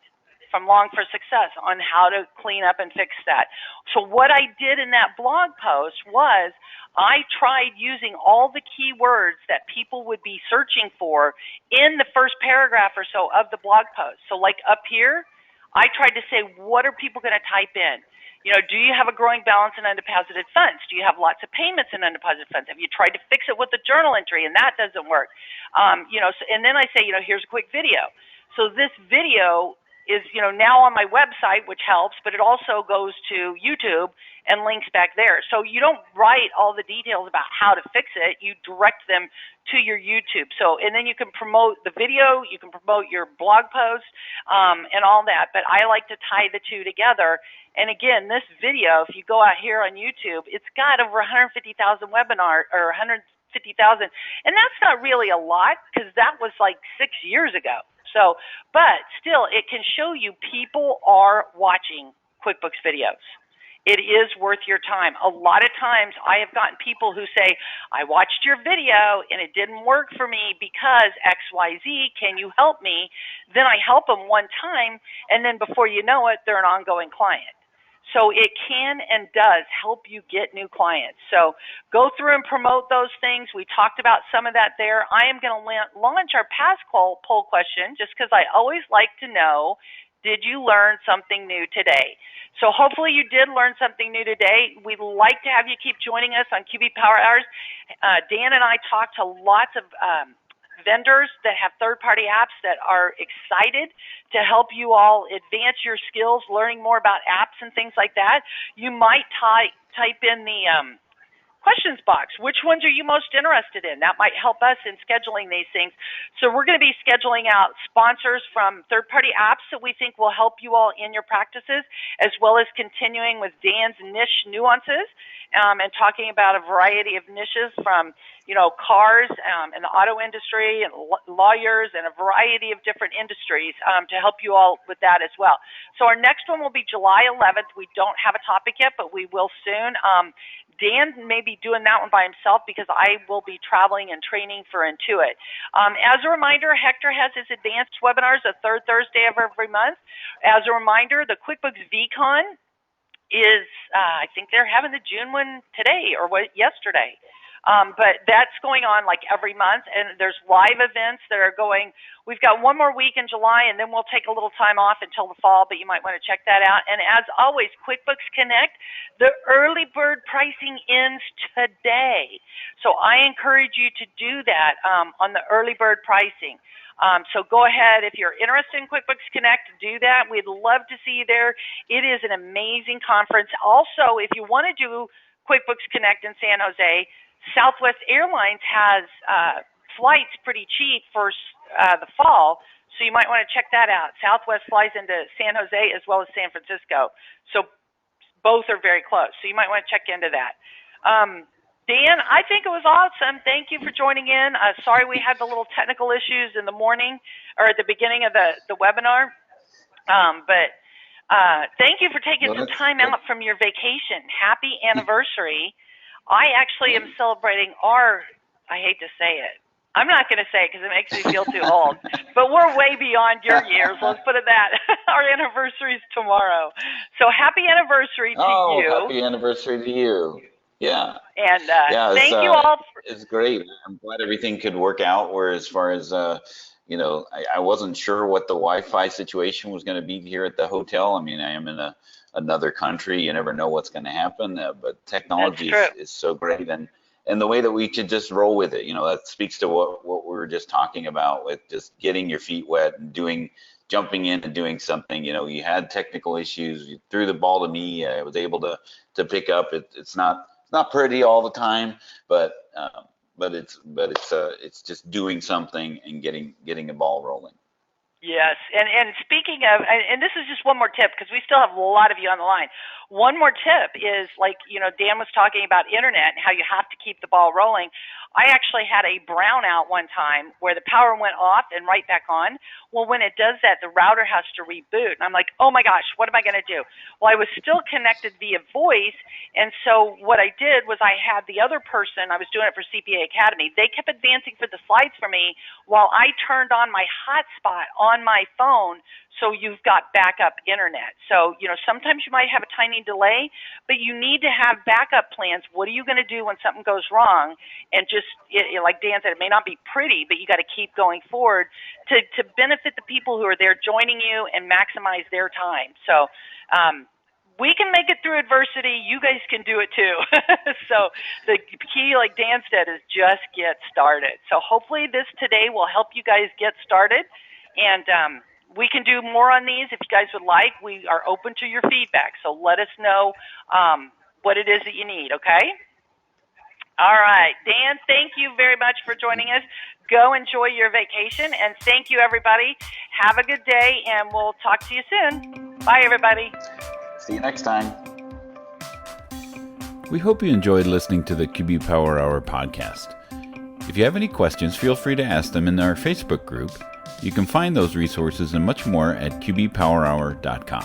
from Long for Success on how to clean up and fix that. So what I did in that blog post was I tried using all the keywords that people would be searching for in the first paragraph or so of the blog post. So like up here, I tried to say, what are people going to type in? Do you have a growing balance in undeposited funds? Do you have lots of payments in undeposited funds? Have you tried to fix it with a journal entry and that doesn't work? And then I say, here's a quick video. So this video is, now on my website, which helps, but it also goes to YouTube and links back there. So you don't write all the details about how to fix it. You direct them to your YouTube. So, and then you can promote the video, you can promote your blog post, and all that. But I like to tie the two together. And again, this video, if you go out here on YouTube, it's got over 150,000 webinar or 150,000, and that's not really a lot because that was like 6 years ago. So, but still, it can show you people are watching QuickBooks videos. It is worth your time. A lot of times I have gotten people who say, I watched your video and it didn't work for me because XYZ, can you help me? Then I help them one time, and then before you know it, they're an ongoing client. So it can and does help you get new clients. So go through and promote those things. We talked about some of that there. I am going to launch our past poll question just because I always like to know, did you learn something new today? So hopefully you did learn something new today. We'd like to have you keep joining us on QB Power Hours. Dan and I talked to lots of vendors that have third-party apps that are excited to help you all advance your skills, learning more about apps and things like that. You might type in the questions box. Which ones are you most interested in? That might help us in scheduling these things. So we're going to be scheduling out sponsors from third-party apps that we think will help you all in your practices, as well as continuing with Dan's niche nuances and talking about a variety of niches from, cars and the auto industry and lawyers and a variety of different industries to help you all with that as well. So our next one will be July 11th. We don't have a topic yet, but we will soon. Dan may be doing that one by himself because I will be traveling and training for Intuit. As a reminder, Hector has his advanced webinars the third Thursday of every month. As a reminder, the QuickBooks VCon is, I think they're having the June one today or yesterday. But that's going on like every month, and there's live events that are going. We've got one more week in July, and then we'll take a little time off until the fall, but you might want to check that out. And as always, QuickBooks Connect, the early bird pricing ends today. So I encourage you to do that on the early bird pricing. So go ahead, if you're interested in QuickBooks Connect, do that. We'd love to see you there. It is an amazing conference. Also, if you want to do QuickBooks Connect in San Jose, Southwest Airlines has flights pretty cheap for the fall, so you might want to check that out. Southwest flies into San Jose as well as San Francisco, so both are very close, so you might want to check into that. Dan, I think it was awesome. Thank you for joining in. Sorry we had the little technical issues in the morning or at the beginning of the webinar, but thank you for taking some time out from your vacation. Happy anniversary. I actually am celebrating I hate to say it. I'm not going to say it because it makes me feel too old, but we're way beyond your years. Let's put it that. Our anniversary is tomorrow. So happy anniversary to you. Oh, happy anniversary to you. Yeah. And thank you all. It's great. I'm glad everything could work out, where as far as, I wasn't sure what the Wi-Fi situation was going to be here at the hotel. I mean, I am in another country. You never know what's going to happen, but technology is so great, and the way that we should just roll with it, that speaks to what we were just talking about with just getting your feet wet and jumping in and doing something. You had technical issues, you threw the ball to me, I was able to pick up. It's not pretty all the time, but it's just doing something and getting the ball rolling. Yes, and speaking of, and this is just one more tip because we still have a lot of you on the line. One more tip is, like, Dan was talking about internet and how you have to keep the ball rolling. I actually had a brownout one time where the power went off and right back on. Well, when it does that, the router has to reboot. And I'm like, oh my gosh, what am I going to do? Well, I was still connected via voice. And so what I did was I had the other person, I was doing it for CPA Academy. They kept advancing for the slides for me while I turned on my hotspot on my phone, so you've got backup internet. So, sometimes you might have a tiny delay, but you need to have backup plans. What are you going to do when something goes wrong? And just, like Dan said, it may not be pretty, but you got to keep going forward to benefit the people who are there joining you and maximize their time. So, we can make it through adversity. You guys can do it too. So the key, like Dan said, is just get started. So hopefully this today will help you guys get started. And we can do more on these if you guys would like. We are open to your feedback. So let us know what it is that you need, okay? All right. Dan, thank you very much for joining us. Go enjoy your vacation. And thank you, everybody. Have a good day, and we'll talk to you soon. Bye, everybody. See you next time. We hope you enjoyed listening to the QB Power Hour podcast. If you have any questions, feel free to ask them in our Facebook group. You can find those resources and much more at qbpowerhour.com.